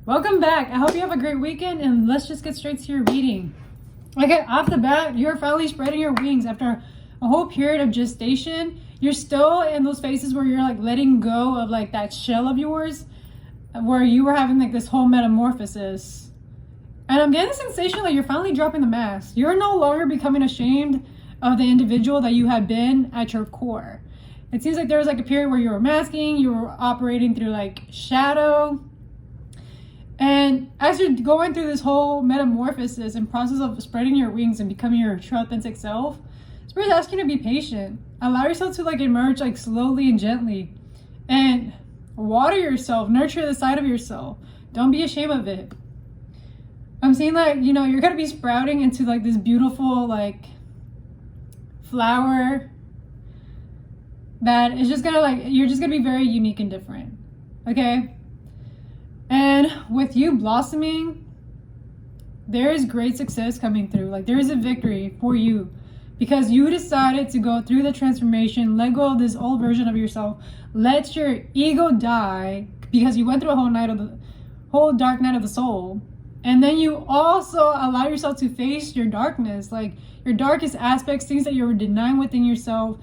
Welcome back. I hope you have a great weekend, and let's just get straight to your reading. Okay, off the bat, you're finally spreading your wings after a whole period of gestation. You're still in those phases where you're like letting go of like that shell of yours, where you were having like this whole metamorphosis. And I'm getting the sensation that you're finally dropping the mask. You're no longer becoming ashamed of the individual that you have been at your core. It seems like there was like a period where you were masking, you were operating through like shadow. And as you're going through this whole metamorphosis and process of spreading your wings and becoming your true authentic self, Spirit's asking you to be patient. Allow yourself to like emerge like slowly and gently. And water yourself, nurture the side of yourself. Don't be ashamed of it. I'm seeing like, you're gonna be sprouting into like this beautiful like flower that is just gonna like, you're just gonna be very unique and different. Okay? And with you blossoming, there is great success coming through. Like there is a victory for you because you decided to go through the transformation, let go of this old version of yourself, let your ego die because you went through a whole dark night of the soul. And then you also allow yourself to face your darkness, like your darkest aspects, things that you were denying within yourself,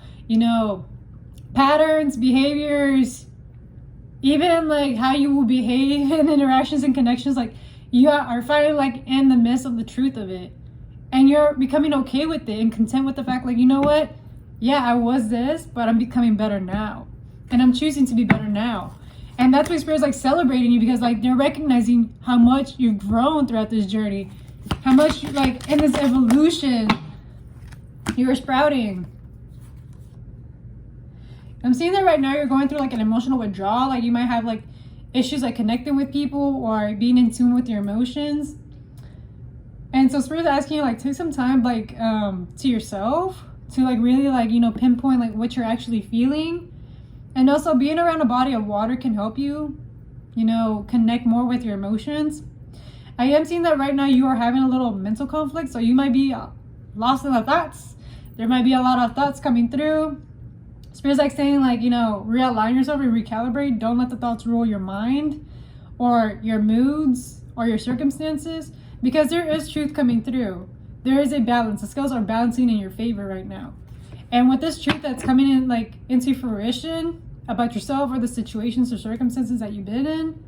patterns, behaviors, even like how you will behave in interactions and connections. Like you are finally like in the midst of the truth of it, and you're becoming okay with it and content with the fact, like, you know what, yeah, I was this, but I'm becoming better now, and I'm choosing to be better now. And that's why Spirit's like celebrating you, because like they're recognizing how much you've grown throughout this journey, how much like in this evolution you're sprouting. I'm seeing that right now you're going through like an emotional withdrawal. Like you might have like issues like connecting with people or being in tune with your emotions. And so Spirit's asking you like take some time like to yourself to like really like pinpoint like what you're actually feeling. And also being around a body of water can help you connect more with your emotions. I am seeing that right now you are having a little mental conflict, so you might be lost in the thoughts. There might be a lot of thoughts coming through. Spirit's like saying like, realign yourself and recalibrate. Don't let the thoughts rule your mind or your moods or your circumstances, because there is truth coming through. There is a balance. The scales are balancing in your favor right now. And with this truth that's coming in like into fruition about yourself or the situations or circumstances that you've been in,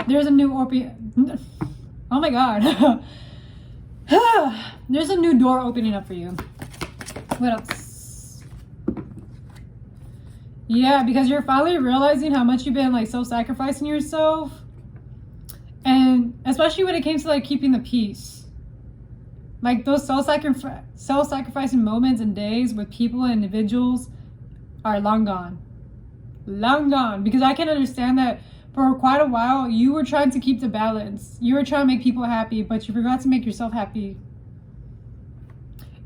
there's a new oh my God. There's a new door opening up for you. What else? Yeah, because you're finally realizing how much you've been like self-sacrificing yourself. And especially when it came to like keeping the peace. Like those self-sacrificing moments and days with people and individuals are long gone. Long gone. Because I can understand that for quite a while you were trying to keep the balance. You were trying to make people happy, but you forgot to make yourself happy.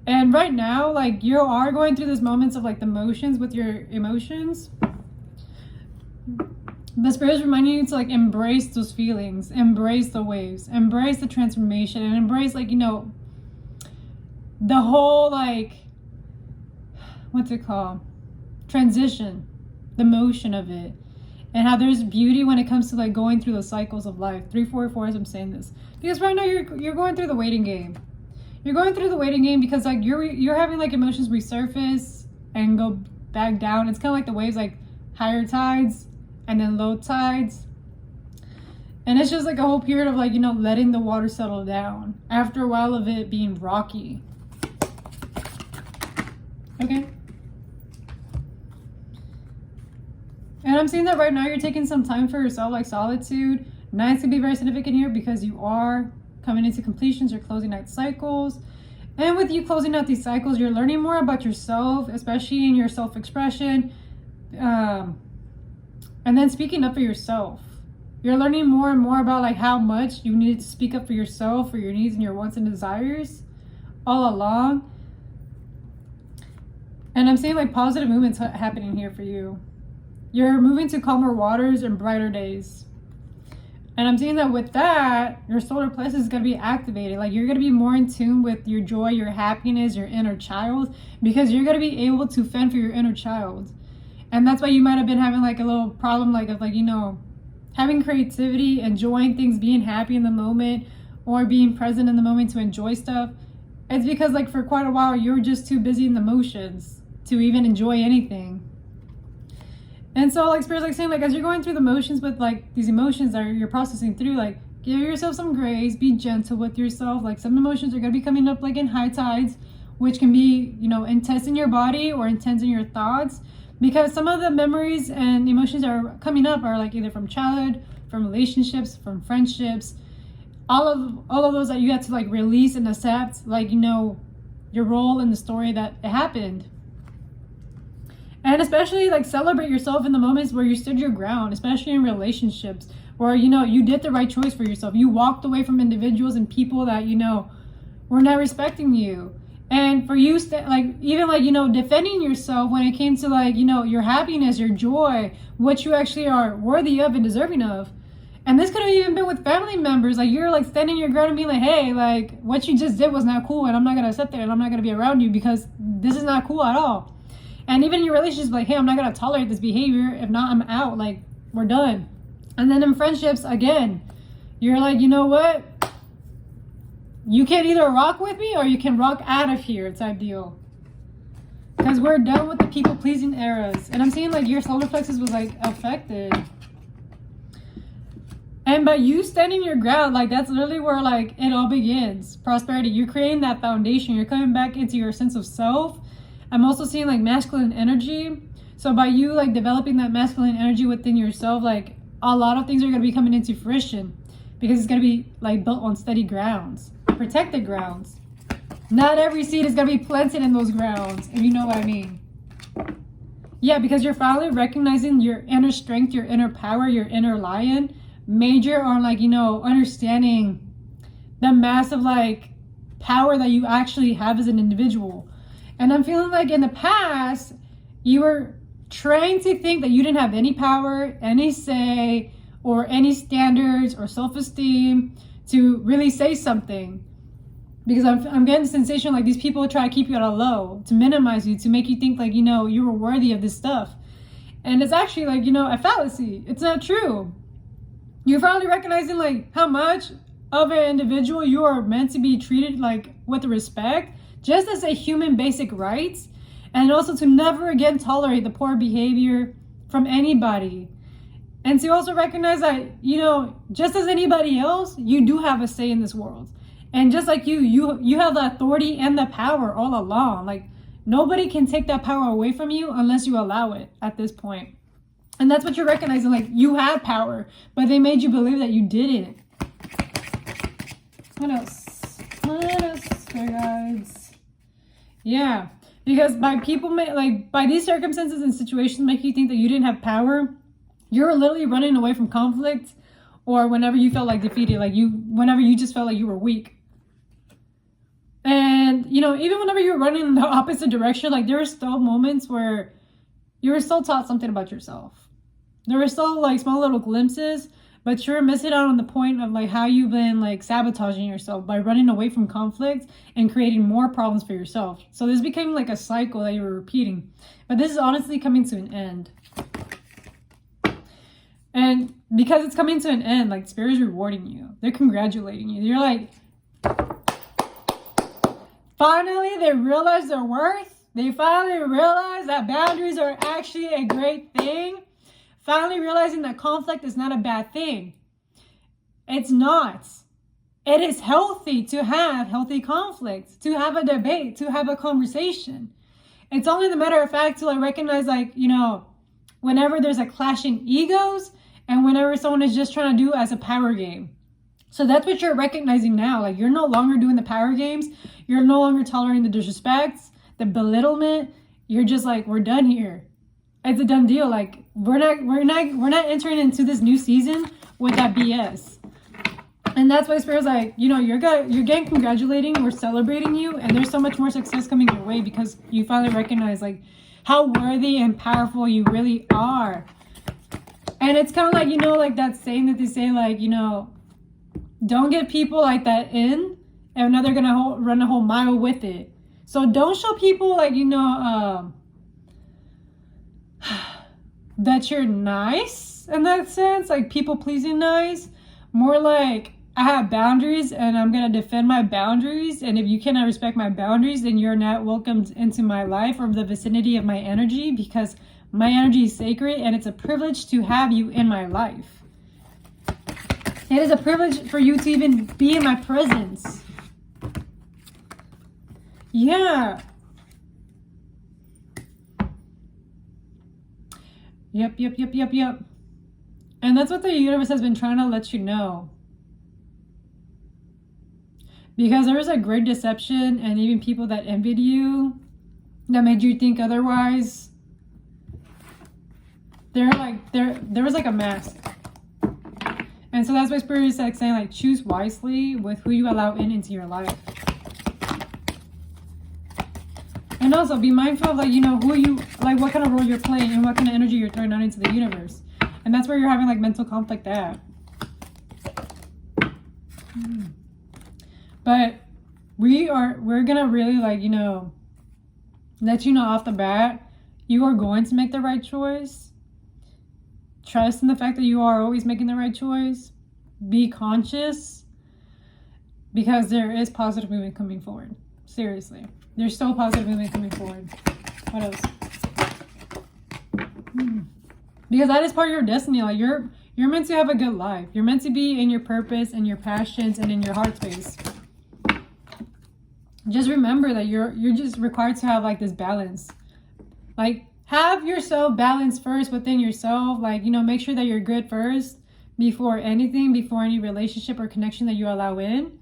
And right now, like you are going through these moments of like the motions with your emotions. The Spirit is reminding you to like embrace those feelings, embrace the waves, embrace the transformation, and embrace like, the whole like, what's it called? Transition, the motion of it. And how there's beauty when it comes to like going through the cycles of life. 344 as I'm saying this. Because right now you're going through the waiting game. You're going through the waiting game because like you're having like emotions resurface and go back down. It's kind of like the waves, like higher tides and then low tides. And it's just like a whole period of like, letting the water settle down after a while of it being rocky. Okay. And I'm seeing that right now you're taking some time for yourself, like solitude. Nice to be very significant here because you are coming into completions, you're closing out cycles. And with you closing out these cycles, you're learning more about yourself, especially in your self-expression. And then speaking up for yourself. You're learning more and more about like how much you need to speak up for yourself, for your needs and your wants and desires all along. And I'm seeing like positive movements happening here for you. You're moving to calmer waters and brighter days. And I'm seeing that with that, your solar plexus is going to be activated. Like you're going to be more in tune with your joy, your happiness, your inner child, because you're going to be able to fend for your inner child. And that's why you might have been having like a little problem, like of like, having creativity, enjoying things, being happy in the moment, or being present in the moment to enjoy stuff, it's because like for quite a while you were just too busy in the motions to even enjoy anything. And so like Spirit's like saying, like as you're going through the motions with like these emotions that you're processing through, like give yourself some grace, be gentle with yourself. Like some emotions are going to be coming up like in high tides, which can be, you know, intense in your body or intense in your thoughts, because some of the memories and emotions that are coming up are like either from childhood, from relationships, from friendships, all of those that you have to like release and accept, like, you know, your role in the story that it happened. And especially like celebrate yourself in the moments where you stood your ground, especially in relationships where, you know, you did the right choice for yourself. You walked away from individuals and people that, you know, were not respecting you. And for you, like, even like, you know, defending yourself when it came to like, you know, your happiness, your joy, what you actually are worthy of and deserving of. And this could have even been with family members. Like you're like standing your ground and being like, hey, like what you just did was not cool. And I'm not going to accept it. And I'm not going to be around you because this is not cool at all. And even in your relationships, like, hey, I'm not going to tolerate this behavior. If not, I'm out. Like, we're done. And then in friendships, again, you're like, you know what? You can either rock with me or you can rock out of here type deal. Because we're done with the people-pleasing eras. And I'm seeing, like, your solar plexus was, like, affected. And by you standing your ground, like, that's literally where, like, it all begins. Prosperity. You're creating that foundation. You're coming back into your sense of self. I'm also seeing like masculine energy. So by you like developing that masculine energy within yourself, like a lot of things are going to be coming into fruition because it's going to be like built on steady grounds, protected grounds. Not every seed is going to be planted in those grounds, if you know what I mean. Yeah, because you're finally recognizing your inner strength, your inner power, your inner lion. Major on like, you know, understanding the massive like power that you actually have as an individual. And I'm feeling like in the past, you were trying to think that you didn't have any power, any say, or any standards or self-esteem to really say something. Because I'm getting the sensation like these people try to keep you at a low, to minimize you, to make you think like, you know, you were worthy of this stuff. And it's actually like, you know, a fallacy. It's not true. You're finally recognizing like how much of an individual you are meant to be treated like with respect, just as a human basic rights, and also to never again tolerate the poor behavior from anybody. And to also recognize that, you know, just as anybody else, you do have a say in this world. And just like you have the authority and the power all along. Like nobody can take that power away from you unless you allow it at this point. And that's what you're recognizing, like you had power, but they made you believe that you didn't. What else? Spirit guides. Yeah, because by these circumstances and situations make you think that you didn't have power, you're literally running away from conflict, or whenever you felt like defeated, whenever you just felt like you were weak. And, you know, even whenever you were running in the opposite direction, like there were still moments where you were still taught something about yourself. There were still like small little glimpses, but you're missing out on the point of like how you've been like sabotaging yourself by running away from conflict and creating more problems for yourself. So this became like a cycle that you were repeating. But this is honestly coming to an end. And because it's coming to an end, like Spirit is rewarding you. They're congratulating you. You're like, finally they realize their worth. They finally realize that boundaries are actually a great thing. Finally realizing that conflict is not a bad thing. It's not. It is healthy to have healthy conflict, to have a debate, to have a conversation. It's only the matter of fact to like recognize like, you know, whenever there's a clashing egos and whenever someone is just trying to do as a power game. So that's what you're recognizing now. Like you're no longer doing the power games. You're no longer tolerating the disrespect, the belittlement. You're just like, we're done here. It's a done deal. Like we're not entering into this new season with that BS. And that's why Spirit's like, you know, you're getting congratulating, we're celebrating you, and there's so much more success coming your way because you finally recognize like how worthy and powerful you really are. And it's kind of like, you know, like that saying that they say, like, you know, don't get people like that in, and now they're gonna run a whole mile with it. So don't show people like, you know, that you're nice nice in that sense, like people pleasing nice. More like I have boundaries and I'm gonna defend my boundaries. And if you cannot respect my boundaries, then you're not welcomed into my life or the vicinity of my energy, because my energy is sacred and it's a privilege to have you in my life. It is a privilege for you to even be in my presence. Yeah. Yep. And that's what the universe has been trying to let you know. Because there was a great deception and even people that envied you, that made you think otherwise. There was like a mask. And so that's why Spirit is like saying, like, choose wisely with who you allow into your life. And also be mindful of, like, you know, who you, like, what kind of role you're playing and what kind of energy you're throwing out into the universe. And that's where you're having, like, mental conflict at. But we're gonna really, like, you know, let you know off the bat, you are going to make the right choice. Trust in the fact that you are always making the right choice. Be conscious, because there is positive movement coming forward. Seriously. There's still positive movement coming forward. What else? Because that is part of your destiny. Like you're meant to have a good life. You're meant to be in your purpose and your passions and in your heart space. Just remember that you're just required to have like this balance. Like have yourself balanced first within yourself. Like, you know, make sure that you're good first before anything, before any relationship or connection that you allow in.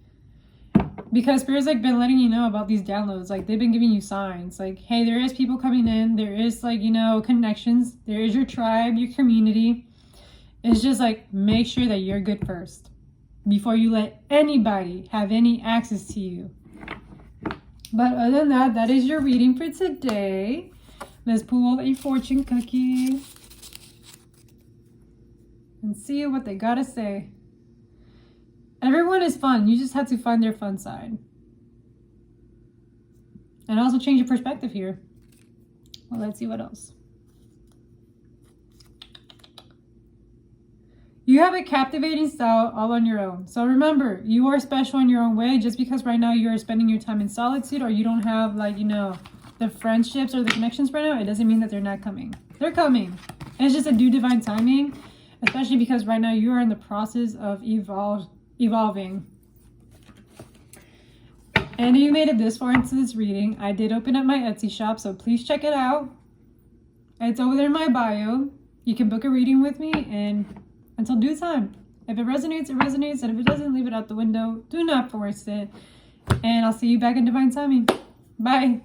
Because Spirit's like been letting you know about these downloads. Like they've been giving you signs. Like, hey, there is people coming in. There is like, you know, connections. There is your tribe, your community. It's just like, make sure that you're good first before you let anybody have any access to you. But other than that, that is your reading for today. Let's pull a fortune cookie and see what they gotta say. Everyone is fun. You just have to find their fun side. And also change your perspective here. Well, let's see what else. You have a captivating style all on your own. So remember, you are special in your own way. Just because right now you're spending your time in solitude or you don't have, like, you know, the friendships or the connections right now, it doesn't mean that they're not coming. They're coming. And it's just a due divine timing, especially because right now you are in the process of evolving. And if you made it this far into this reading, I did open up my Etsy shop, so please check it out. It's over there in my bio. You can book a reading with me, and until due time. If it resonates, it resonates, and if it doesn't, leave it out the window. Do not force it. And I'll see you back in divine timing. Bye.